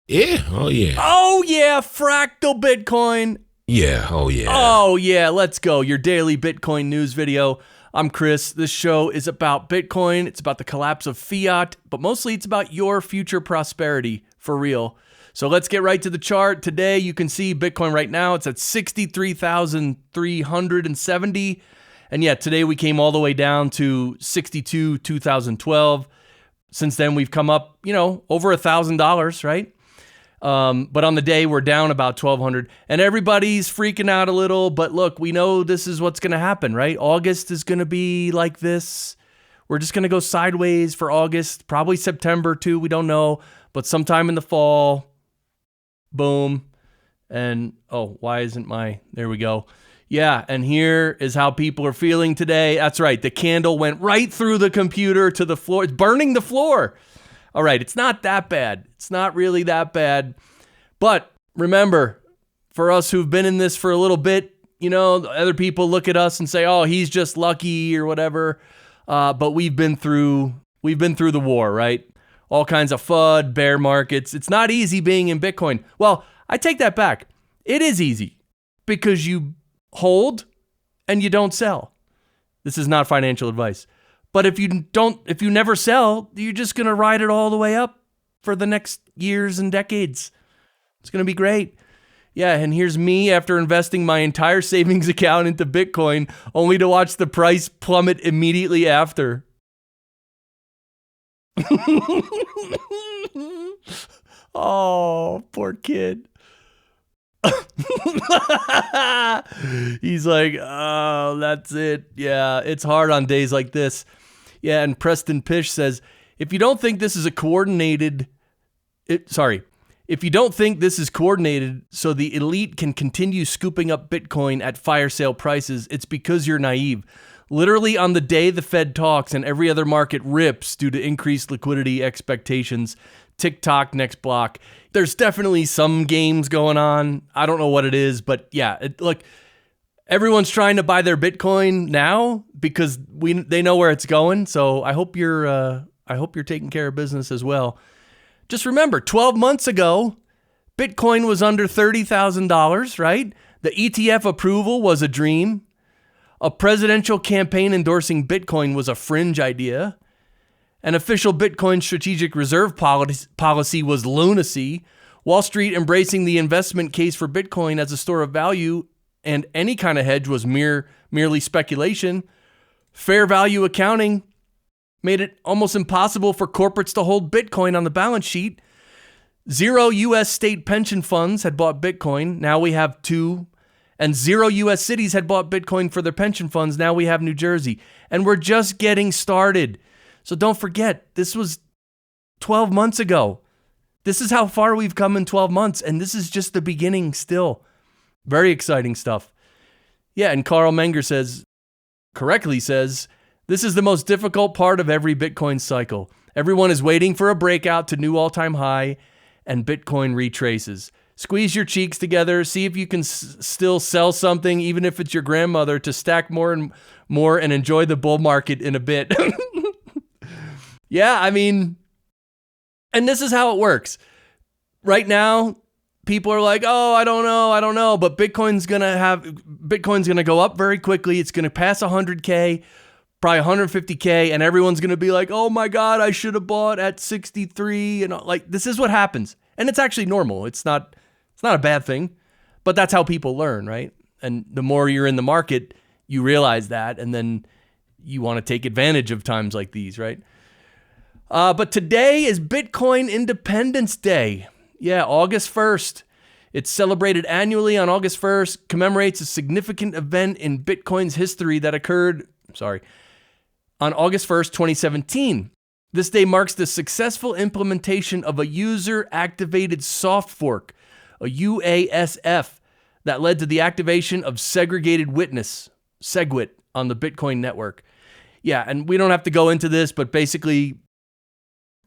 Yeah. Oh, yeah. Oh, yeah. Fractal Bitcoin. Yeah. Oh, yeah. Oh, yeah. Let's go. Your daily Bitcoin news video. I'm Chris. This show is about Bitcoin. It's about the collapse of fiat, but mostly it's about your future prosperity for real. So let's get right to the chart. Today, you can see Bitcoin right now. It's at 63,370. And yeah, today we came all the way down to 62, 2012. Since then, we've come up, over $1,000, right? But on the day, we're down about 1,200. And everybody's freaking out a little. But look, we know this is what's going to happen, right? August is going to be like this. We're just going to go sideways for August. Probably September, too. We don't know. But sometime in the fall, boom. And, why isn't there we go. Yeah, and here is how people are feeling today. That's right. The candle went right through the computer to the floor. It's burning the floor. All right, it's not that bad. It's not really that bad. But remember, for us who've been in this for a little bit, other people look at us and say, oh, he's just lucky or whatever. But we've been through the war, right? All kinds of FUD, bear markets. It's not easy being in Bitcoin. Well, I take that back. It is easy because you hold and you don't sell. This is not financial advice. But if you never sell, you're just going to ride it all the way up for the next years and decades. It's going to be great. Yeah, and here's me after investing my entire savings account into Bitcoin, only to watch the price plummet immediately after. Oh, poor kid. He's like, oh, that's it. Yeah, it's hard on days like this. Yeah, and Preston Pish says, if you don't think this is coordinated so the elite can continue scooping up Bitcoin at fire sale prices, it's because you're naive. Literally on the day the Fed talks and every other market rips due to increased liquidity expectations, TikTok next block. There's definitely some games going on. I don't know what it is, but yeah, look, everyone's trying to buy their Bitcoin now because they know where it's going. So I hope you're taking care of business as well. Just remember, 12 months ago, Bitcoin was under $30,000, right? The ETF approval was a dream. A presidential campaign endorsing Bitcoin was a fringe idea. An official Bitcoin strategic reserve policy was lunacy. Wall Street embracing the investment case for Bitcoin as a store of value and any kind of hedge was merely speculation. Fair value accounting made it almost impossible for corporates to hold Bitcoin on the balance sheet. 0 U.S. state pension funds had bought Bitcoin. Now we have 2. And 0 U.S. cities had bought Bitcoin for their pension funds. Now we have New Jersey. And we're just getting started. So don't forget, this was 12 months ago. This is how far we've come in 12 months. And this is just the beginning still. Very exciting stuff. Yeah, and Carl Menger correctly says, this is the most difficult part of every Bitcoin cycle. Everyone is waiting for a breakout to new all-time high, and Bitcoin retraces. Squeeze your cheeks together, see if you can still sell something, even if it's your grandmother, to stack more and more and enjoy the bull market in a bit. Yeah, and this is how it works. Right now, people are like, oh, I don't know. But Bitcoin's going to go up very quickly. It's going to pass 100K, probably 150K. And everyone's going to be like, oh my God, I should have bought at 63. And this is what happens. And it's actually normal. It's not a bad thing, but that's how people learn, right? And the more you're in the market, you realize that. And then you want to take advantage of times like these, right? But today is Bitcoin Independence Day. Yeah, August 1st. It's celebrated annually on August 1st, commemorates a significant event in Bitcoin's history that occurred, on August 1st, 2017. This day marks the successful implementation of a user-activated soft fork, a UASF, that led to the activation of segregated witness, SegWit, on the Bitcoin network. Yeah, and we don't have to go into this, but basically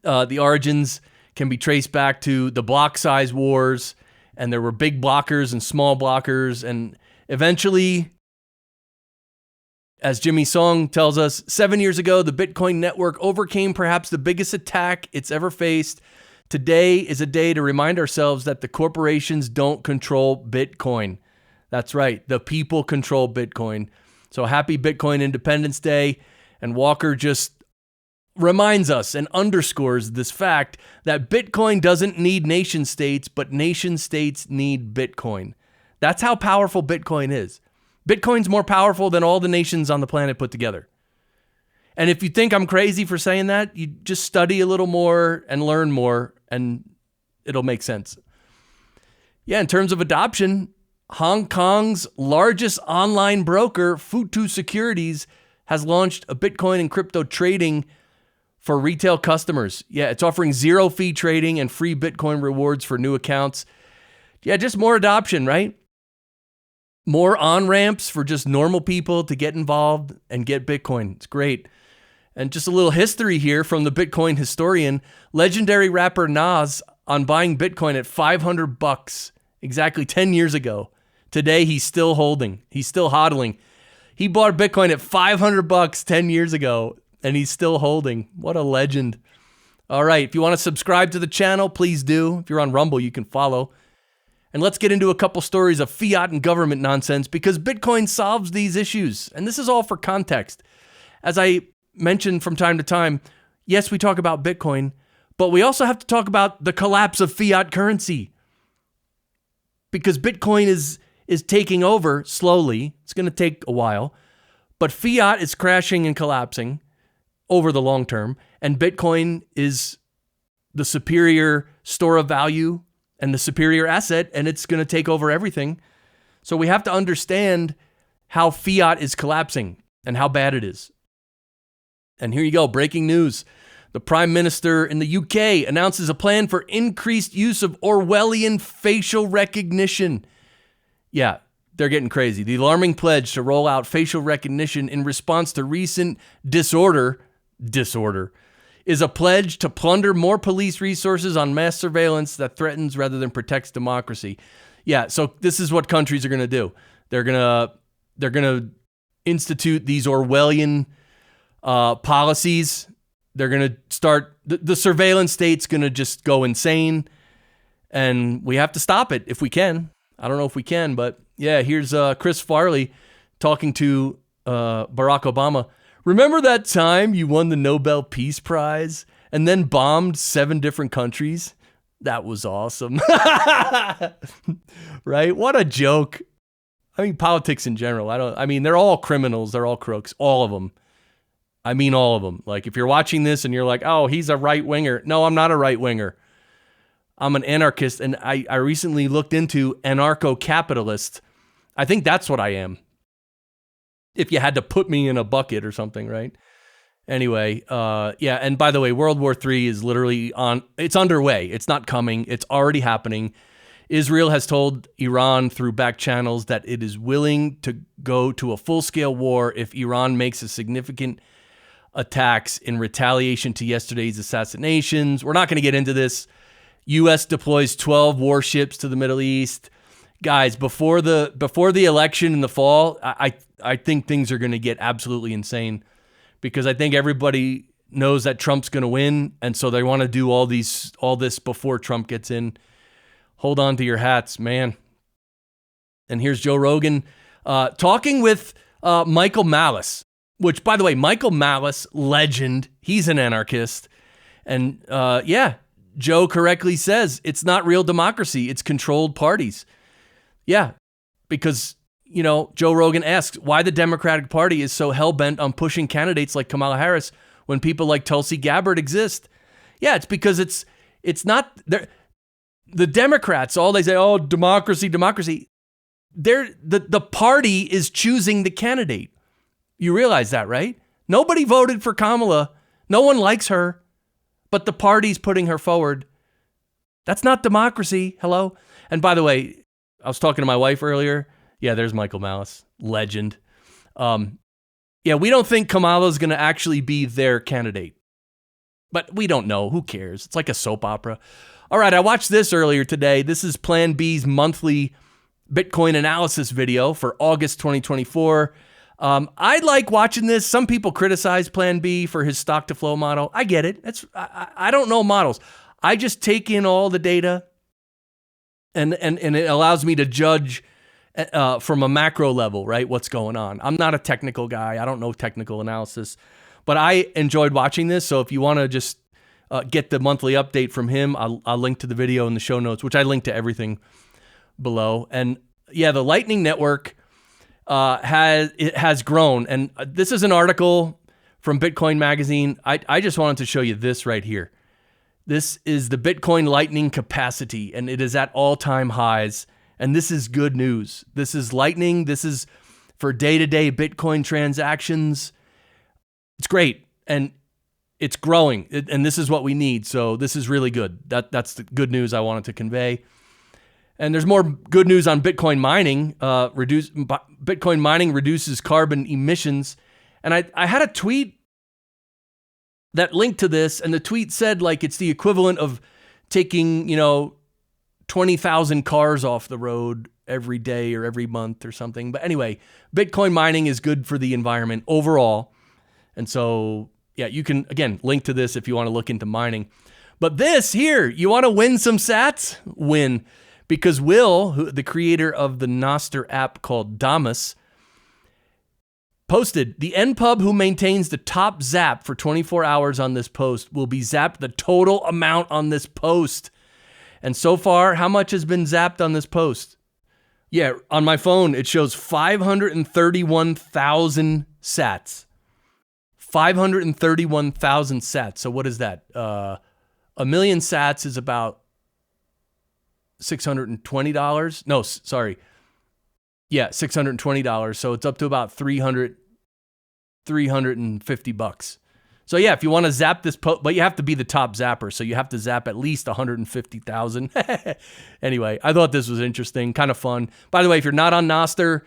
the origins can be traced back to the block size wars, and there were big blockers and small blockers, and eventually, as Jimmy Song tells us, 7 years ago, the Bitcoin network overcame perhaps the biggest attack it's ever faced. Today is a day to remind ourselves that the corporations don't control Bitcoin. That's right. The people control Bitcoin. So happy Bitcoin Independence Day. And Walker just reminds us and underscores this fact that Bitcoin doesn't need nation states, but nation states need Bitcoin. That's how powerful Bitcoin is. Bitcoin's more powerful than all the nations on the planet put together. And if you think I'm crazy for saying that, you just study a little more and learn more, and it'll make sense. Yeah, in terms of adoption, Hong Kong's largest online broker, Futu Securities, has launched a Bitcoin and crypto trading for retail customers. Yeah, it's offering zero fee trading and free Bitcoin rewards for new accounts. Yeah, just more adoption, right? More on-ramps for just normal people to get involved and get Bitcoin. It's great. And just a little history here from the Bitcoin historian. Legendary rapper Nas on buying Bitcoin at $500 exactly 10 years ago. Today, he's still holding. He's still hodling. He bought Bitcoin at $500 10 years ago, and he's still holding. What a legend. All right, if you want to subscribe to the channel, please do. If you're on Rumble, you can follow. And let's get into a couple stories of fiat and government nonsense, because Bitcoin solves these issues. And this is all for context. As I mentioned from time to time, yes, we talk about Bitcoin, but we also have to talk about the collapse of fiat currency. Because Bitcoin is taking over slowly. It's going to take a while. But fiat is crashing and collapsing over the long term. And Bitcoin is the superior store of value and the superior asset, and it's going to take over everything. So we have to understand how fiat is collapsing and how bad it is. And here you go, breaking news. The Prime Minister in the UK announces a plan for increased use of Orwellian facial recognition. Yeah, they're getting crazy. The alarming pledge to roll out facial recognition in response to recent disorder is a pledge to plunder more police resources on mass surveillance that threatens rather than protects democracy. Yeah, so this is what countries are going to do. They're going to institute these Orwellian policies. They're going to start, the surveillance state's going to just go insane, and we have to stop it if we can. I don't know if we can, but yeah, here's Chris Farley talking to Barack Obama. Remember that time you won the Nobel Peace Prize and then bombed 7 different countries? That was awesome. Right? What a joke. I mean, politics in general. They're all criminals. They're all crooks. All of them. I mean, all of them. Like, if you're watching this and you're like, oh, he's a right winger. No, I'm not a right winger. I'm an anarchist. And I recently looked into anarcho-capitalist. I think that's what I am. If you had to put me in a bucket or something, right? Anyway, yeah. And by the way, World War III is literally it's underway. It's not coming. It's already happening. Israel has told Iran through back channels that it is willing to go to a full-scale war if Iran makes a significant attacks in retaliation to yesterday's assassinations. We're not going to get into this. U.S. deploys 12 warships to the Middle East. Guys, before the election in the fall, I think things are going to get absolutely insane, because I think everybody knows that Trump's going to win, and so they want to do all this before Trump gets in. Hold on to your hats, man. And here's Joe Rogan talking with Michael Malice, which, by the way, Michael Malice, legend. He's an anarchist. And yeah, Joe correctly says it's not real democracy. It's controlled parties. Yeah, because, Joe Rogan asks why the Democratic Party is so hell-bent on pushing candidates like Kamala Harris when people like Tulsi Gabbard exist. Yeah, it's because it's not... The Democrats, all they say, oh, democracy. The party is choosing the candidate. You realize that, right? Nobody voted for Kamala. No one likes her, but the party's putting her forward. That's not democracy. Hello? And by the way, I was talking to my wife earlier. Yeah, there's Michael Malice, legend. Yeah, we don't think Kamala's going to actually be their candidate. But we don't know. Who cares? It's like a soap opera. All right, I watched this earlier today. This is Plan B's monthly Bitcoin analysis video for August 2024. I like watching this. Some people criticize Plan B for his stock to flow model. I get it. I don't know models. I just take in all the data, and it allows me to judge from a macro level, right? What's going on. I'm not a technical guy. I don't know technical analysis, but I enjoyed watching this. So if you want to just get the monthly update from him, I'll link to the video in the show notes, which I link to everything below. And yeah, the Lightning Network has grown. And this is an article from Bitcoin Magazine. I just wanted to show you this right here. This is the Bitcoin Lightning capacity, and it is at all-time highs. And this is good news. This is Lightning. This is for day-to-day Bitcoin transactions. It's great, and it's growing, and this is what we need. So this is really good. That's the good news I wanted to convey. And there's more good news on Bitcoin mining. Bitcoin mining reduces carbon emissions. And I had a tweet that linked to this, and the tweet said like it's the equivalent of taking, 20,000 cars off the road every day or every month or something. But anyway, Bitcoin mining is good for the environment overall. And so, yeah, you can, again, link to this if you want to look into mining. But this here, you want to win some sats? Win. Because Will, the creator of the Nostr app called Damus, posted, the NPub who maintains the top zap for 24 hours on this post will be zapped the total amount on this post. And so far, how much has been zapped on this post? Yeah, on my phone, it shows 531,000 sats. 531,000 sats. So what is that? A million sats is about $620. No, sorry. Yeah, $620. So it's up to about $350. So yeah, if you want to zap this post, but you have to be the top zapper. So you have to zap at least 150,000. Anyway, I thought this was interesting, kind of fun. By the way, if you're not on Nostr,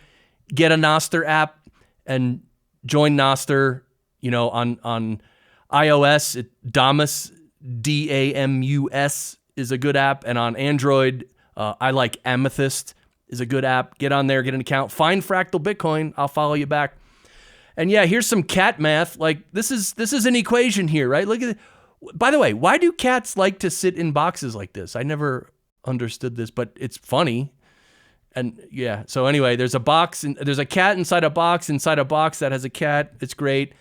get a Nostr app and join Nostr. On iOS, Damus, Damus is a good app. And on Android, I like Amethyst is a good app. Get on there, get an account. Find Fractal Bitcoin. I'll follow you back. And yeah, here's some cat math. Like this is an equation here, right? Look at it. By the way, why do cats like to sit in boxes like this? I never understood this, but it's funny. And yeah, so anyway, there's a box and there's a cat inside a box that has a cat. It's great.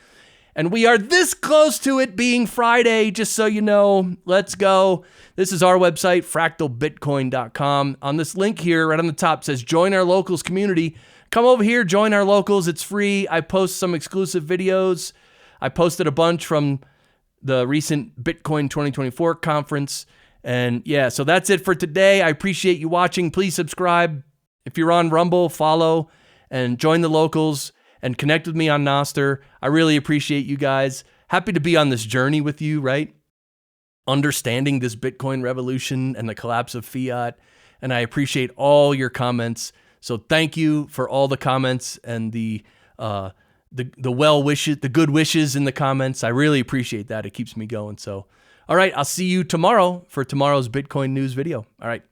And we are this close to it being Friday, just so you know. Let's go. This is our website, fractalbitcoin.com. On this link here, right on the top, says join our locals community. Come over here, join our locals. It's free. I post some exclusive videos. I posted a bunch from the recent Bitcoin 2024 conference. And yeah, so that's it for today. I appreciate you watching. Please subscribe. If you're on Rumble, follow and join the locals and connect with me on Nostr. I really appreciate you guys. Happy to be on this journey with you, right? Understanding this Bitcoin revolution and the collapse of fiat. And I appreciate all your comments. So thank you for all the comments and the well wishes, the good wishes in the comments. I really appreciate that. It keeps me going. So, all right, I'll see you tomorrow for tomorrow's Bitcoin news video. All right.